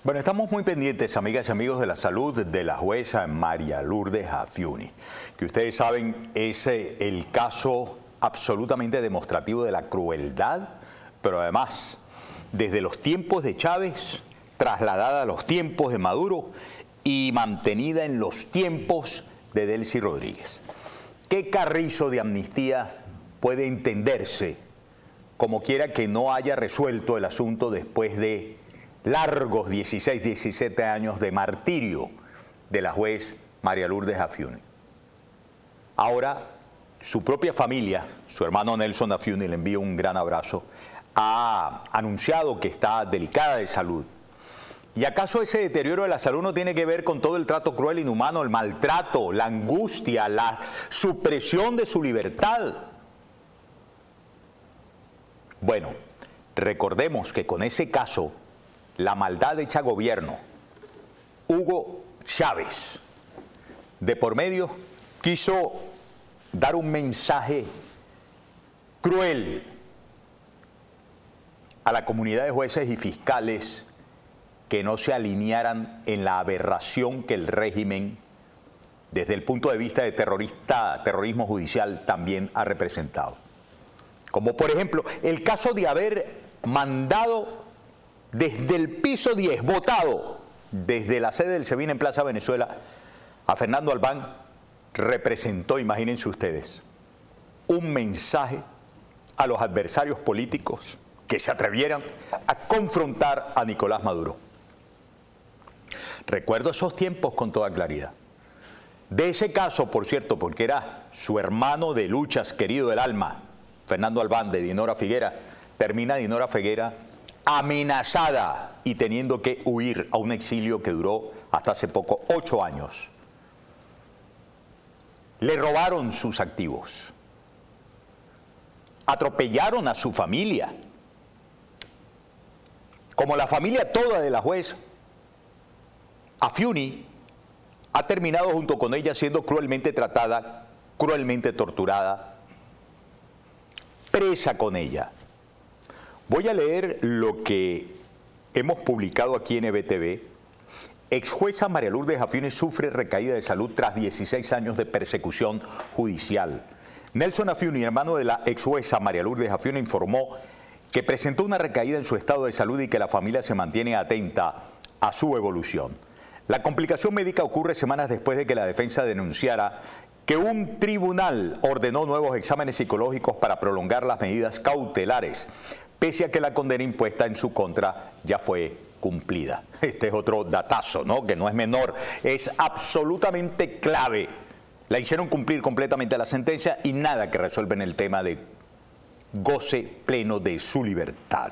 Bueno, estamos muy pendientes, amigas y amigos, de la salud de la jueza María Lourdes Afiuni, que ustedes saben es el caso absolutamente demostrativo de la crueldad, pero además, desde los tiempos de Chávez, trasladada a los tiempos de Maduro y mantenida en los tiempos de Delcy Rodríguez. ¿Qué carrizo de amnistía puede entenderse como quiera que no haya resuelto el asunto después de largos 16, 17 años de martirio de la juez María Lourdes Afiuni? Ahora, su propia familia, su hermano Nelson Afiuni, le envía un gran abrazo, ha anunciado que está delicada de salud. ¿Y acaso ese deterioro de la salud no tiene que ver con todo el trato cruel, inhumano, el maltrato, la angustia, la supresión de su libertad? Bueno, recordemos que con ese caso, la maldad hecha gobierno, Hugo Chávez, de por medio, quiso dar un mensaje cruel a la comunidad de jueces y fiscales que no se alinearan en la aberración que el régimen, desde el punto de vista de terrorismo judicial, también ha representado. Como por ejemplo, el caso de haber mandado desde el piso 10, votado desde la sede del SEBIN en Plaza Venezuela, a Fernando Albán, representó, imagínense ustedes, un mensaje a los adversarios políticos que se atrevieran a confrontar a Nicolás Maduro. Recuerdo esos tiempos con toda claridad. De ese caso, por cierto, porque era su hermano de luchas, querido del alma, Fernando Albán, de Dinora Figuera, termina Dinora Figuera amenazada y teniendo que huir a un exilio que duró hasta hace poco 8 años. Le robaron sus activos, atropellaron a su familia, como la familia toda de la juez Afiuni ha terminado junto con ella siendo cruelmente tratada, cruelmente torturada, presa con ella. Voy a leer lo que hemos publicado aquí en EBTV. Ex jueza María Lourdes Afiuni sufre recaída de salud tras 16 años de persecución judicial. Nelson Afiuni, hermano de la ex jueza María Lourdes Afiuni, informó que presentó una recaída en su estado de salud y que la familia se mantiene atenta a su evolución. La complicación médica ocurre semanas después de que la defensa denunciara que un tribunal ordenó nuevos exámenes psicológicos para prolongar las medidas cautelares, pese a que la condena impuesta en su contra ya fue cumplida. Este es otro datazo, ¿no? Que no es menor, es absolutamente clave. La hicieron cumplir completamente la sentencia y nada que resuelven el tema de goce pleno de su libertad.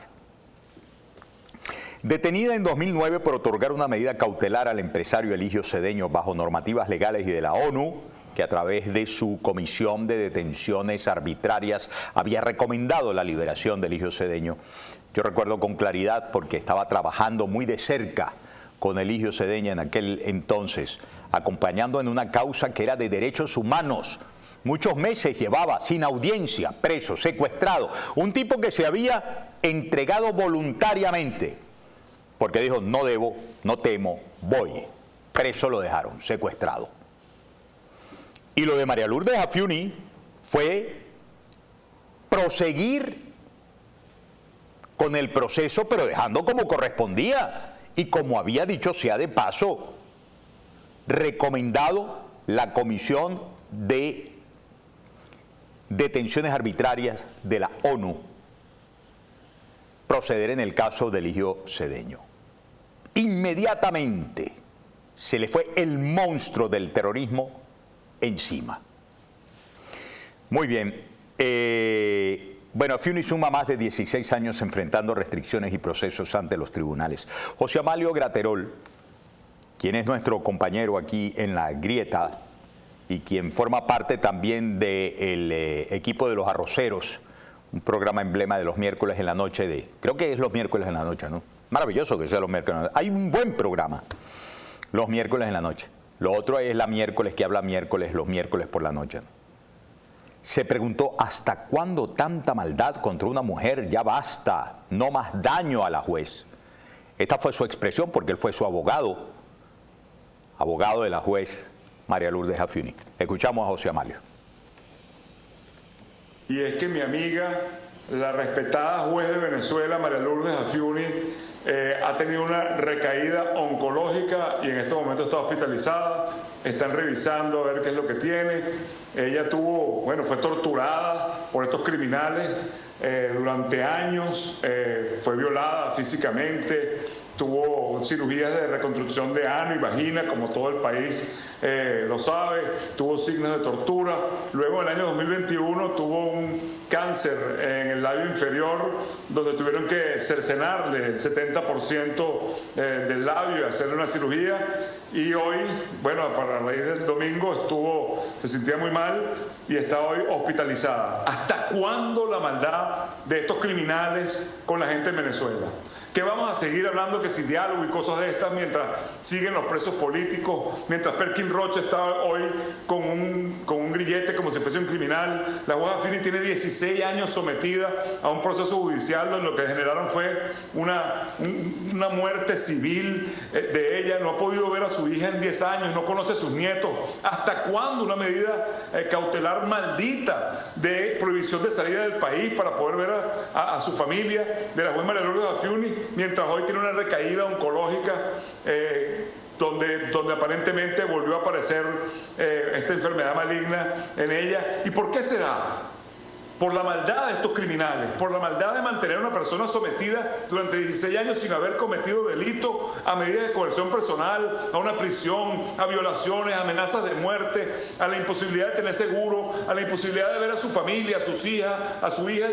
Detenida en 2009 por otorgar una medida cautelar al empresario Eligio Cedeño bajo normativas legales y de la ONU, que a través de su comisión de detenciones arbitrarias había recomendado la liberación de Eligio Cedeño. Yo recuerdo con claridad porque estaba trabajando muy de cerca con Eligio Cedeño en aquel entonces, acompañando en una causa que era de derechos humanos. Muchos meses llevaba sin audiencia, preso, secuestrado. Un tipo que se había entregado voluntariamente, porque dijo, no debo, no temo, voy. Preso lo dejaron, secuestrado. Y lo de María Lourdes Afiuni fue proseguir con el proceso, pero dejando como correspondía. Y como había dicho, sea de paso, recomendado la Comisión de Detenciones Arbitrarias de la ONU proceder en el caso de Eligio Cedeño. Inmediatamente se le fue el monstruo del terrorismo encima. Muy bien. Bueno, Afiuni suma más de 16 años enfrentando restricciones y procesos ante los tribunales. José Amalio Graterol, quien es nuestro compañero aquí en La Grieta y quien forma parte también del equipo de Los Arroceros, un programa emblema de los miércoles en la noche, creo que es los miércoles en la noche, ¿no? Maravilloso que sea los miércoles en la noche. Hay un buen programa los miércoles en la noche. Lo otro es la miércoles que habla miércoles, los miércoles por la noche, ¿no? Se preguntó, ¿hasta cuándo tanta maldad contra una mujer? Ya basta, no más daño a la juez. Esta fue su expresión porque él fue su abogado de la juez María Lourdes Jaffiuni. Escuchamos a José Amalio. Y es que mi amiga, la respetada juez de Venezuela, María Lourdes Jaffiuni, ha tenido una recaída oncológica y en este momento está hospitalizada. Están revisando a ver qué es lo que tiene. Ella fue torturada por estos criminales durante años, fue violada físicamente, tuvo cirugías de reconstrucción de ano y vagina, como todo el país lo sabe, tuvo signos de tortura. Luego en el año 2021 tuvo un cáncer en el labio inferior, donde tuvieron que cercenarle el 70% del labio y hacerle una cirugía. Y hoy, para raíz del domingo, se sentía muy mal y está hoy hospitalizada. ¿Hasta cuándo la maldad de estos criminales con la gente en Venezuela? ¿Que vamos a seguir hablando que si diálogo y cosas de estas mientras siguen los presos políticos, mientras Perkin Rocha está hoy con un grillete como si fuese un criminal? La jueza Jaffiuni tiene 16 años sometida a un proceso judicial donde lo que generaron fue una muerte civil de ella. No ha podido ver a su hija en 10 años, no conoce a sus nietos. ¿Hasta cuándo una medida cautelar maldita de prohibición de salida del país para poder ver a su familia de la juez María Lourdes Jaffiuni, mientras hoy tiene una recaída oncológica donde aparentemente volvió a aparecer esta enfermedad maligna en ella? ¿Y por qué se da? Por la maldad de estos criminales, por la maldad de mantener a una persona sometida durante 16 años sin haber cometido delito, a medidas de coerción personal, a una prisión, a violaciones, a amenazas de muerte, a la imposibilidad de tener seguro, a la imposibilidad de ver a su familia, a sus hijas, a su hija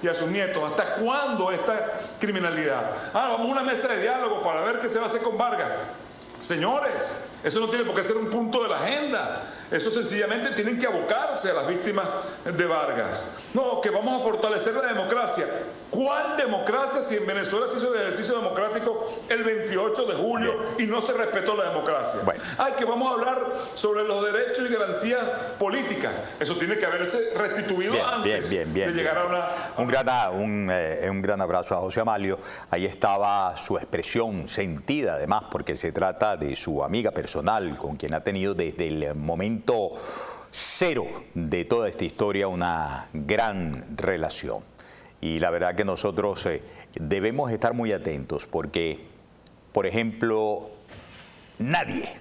y a sus nietos. ¿Hasta cuándo esta criminalidad? Vamos a una mesa de diálogo para ver qué se va a hacer con Vargas. Señores, eso no tiene por qué ser un punto de la agenda. Eso sencillamente tienen que abocarse a las víctimas de Vargas. No, que vamos a fortalecer la democracia. ¿Cuál democracia si en Venezuela se hizo el ejercicio democrático el 28 de julio y no se respetó la democracia? Bueno. Que vamos a hablar sobre los derechos y garantías políticas. Eso tiene que haberse restituido antes de llegar a una... Un gran abrazo a José Amalio. Ahí estaba su expresión sentida, además, porque se trata de su amiga personal, con quien ha tenido desde el momento cero de toda esta historia una gran relación. Y la verdad que nosotros debemos estar muy atentos porque, por ejemplo, nadie,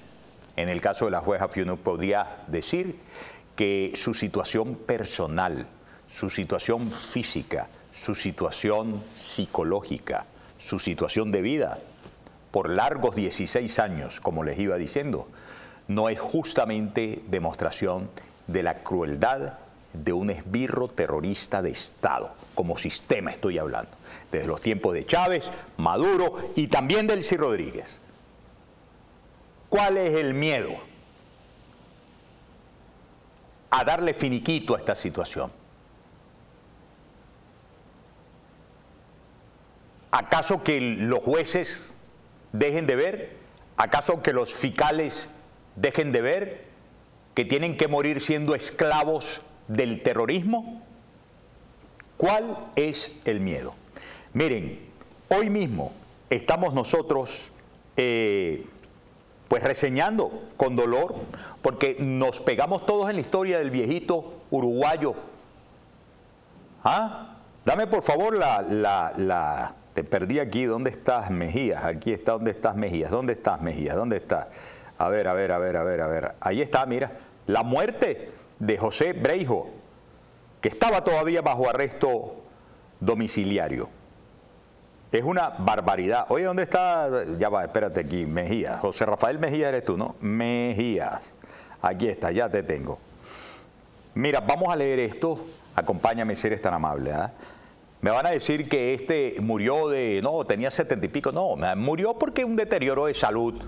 en el caso de la jueza Jaffiuni, podría decir que su situación personal, su situación física, su situación psicológica, su situación de vida, por largos 16 años, como les iba diciendo, no es justamente demostración de la crueldad de un esbirro terrorista de Estado, como sistema estoy hablando, desde los tiempos de Chávez, Maduro y también Delcy Rodríguez. ¿Cuál es el miedo a darle finiquito a esta situación? ¿Acaso que los jueces dejen de ver? ¿Acaso que los fiscales dejen de ver que tienen que morir siendo esclavos del terrorismo? ¿Cuál es el miedo? Miren, hoy mismo estamos nosotros pues reseñando con dolor, porque nos pegamos todos en la historia del viejito uruguayo. Dame por favor te perdí aquí. ¿Dónde estás, Mejías? Aquí está. ¿Dónde estás, Mejías? ¿Dónde estás, Mejías? ¿Dónde estás? A ver. Ahí está, mira. La muerte de José Breijo, que estaba todavía bajo arresto domiciliario. Es una barbaridad. Oye, ¿dónde está? Ya va, espérate aquí, Mejías. José Rafael Mejías eres tú, ¿no? Mejías. Aquí está, ya te tengo. Mira, vamos a leer esto. Acompáñame si eres tan amable, Me van a decir que murió tenía 70 y pico. No, murió porque un deterioro de salud.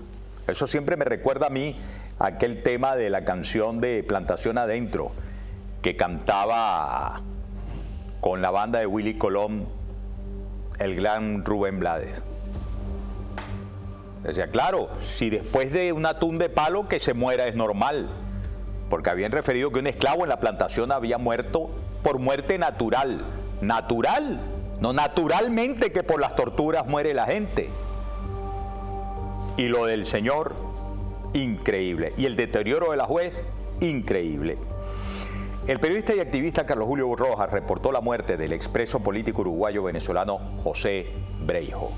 Eso siempre me recuerda a mí aquel tema de la canción de Plantación Adentro, que cantaba con la banda de Willy Colón, el gran Rubén Blades. Decía, claro, si después de un atún de palo que se muera es normal, porque habían referido que un esclavo en la plantación había muerto por muerte natural. Natural, no naturalmente que por las torturas muere la gente. Y lo del señor, increíble. Y el deterioro de la juez, increíble. El periodista y activista Carlos Julio Rojas reportó la muerte del expreso político uruguayo-venezolano José Breijo.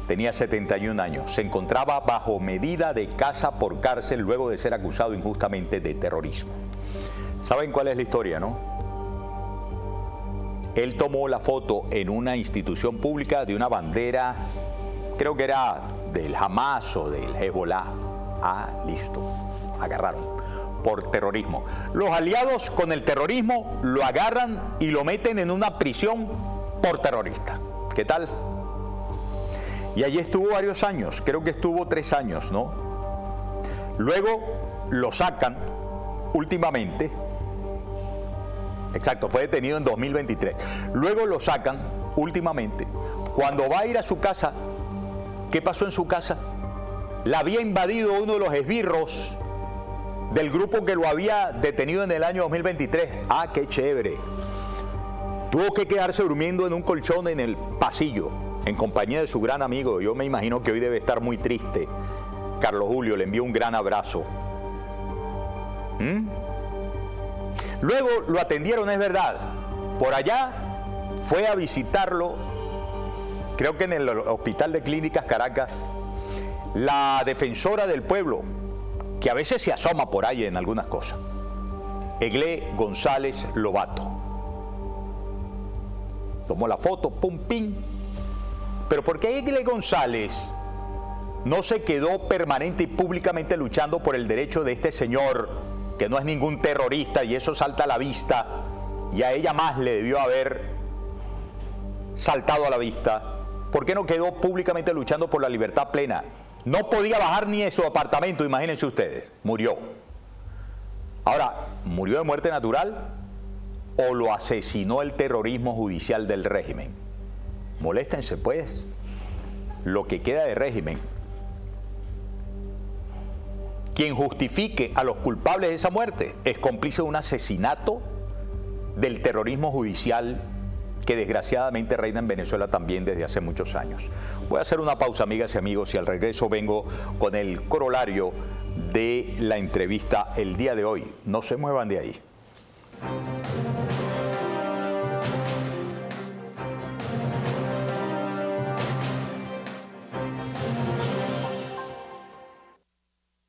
Tenía 71 años, se encontraba bajo medida de casa por cárcel luego de ser acusado injustamente de terrorismo. ¿Saben cuál es la historia, no? Él tomó la foto en una institución pública de una bandera, creo que era del Hamas o del Hezbollah. Ah, listo, agarraron por terrorismo. Los aliados con el terrorismo lo agarran y lo meten en una prisión por terrorista. ¿Qué tal? Y allí estuvo varios años, creo que estuvo 3 años, ¿no? Luego lo sacan últimamente, exacto, fue detenido en 2023. Luego lo sacan últimamente. Cuando va a ir a su casa, ¿qué pasó en su casa? La había invadido uno de los esbirros del grupo que lo había detenido en el año 2023. Ah, qué chévere. Tuvo que quedarse durmiendo en un colchón en el pasillo, en compañía de su gran amigo. Yo me imagino que hoy debe estar muy triste. Carlos Julio, le envío un gran abrazo. Luego lo atendieron, es verdad. Por allá fue a visitarlo, creo que en el Hospital de Clínicas Caracas, la defensora del pueblo, que a veces se asoma por ahí en algunas cosas, Eglé González Lobato. Tomó la foto, pum, pim. Pero ¿por qué Eglé González no se quedó permanente y públicamente luchando por el derecho de este señor, que no es ningún terrorista, y eso salta a la vista, y a ella más le debió haber saltado a la vista? ¿Por qué no quedó públicamente luchando por la libertad plena? No podía bajar ni de su apartamento, imagínense ustedes, murió. Ahora, ¿murió de muerte natural o lo asesinó el terrorismo judicial del régimen? Moléstense pues, lo que queda de régimen. Quien justifique a los culpables de esa muerte es cómplice de un asesinato del terrorismo judicial que desgraciadamente reina en Venezuela también desde hace muchos años. Voy a hacer una pausa, amigas y amigos, y al regreso vengo con el corolario de la entrevista el día de hoy. No se muevan de ahí.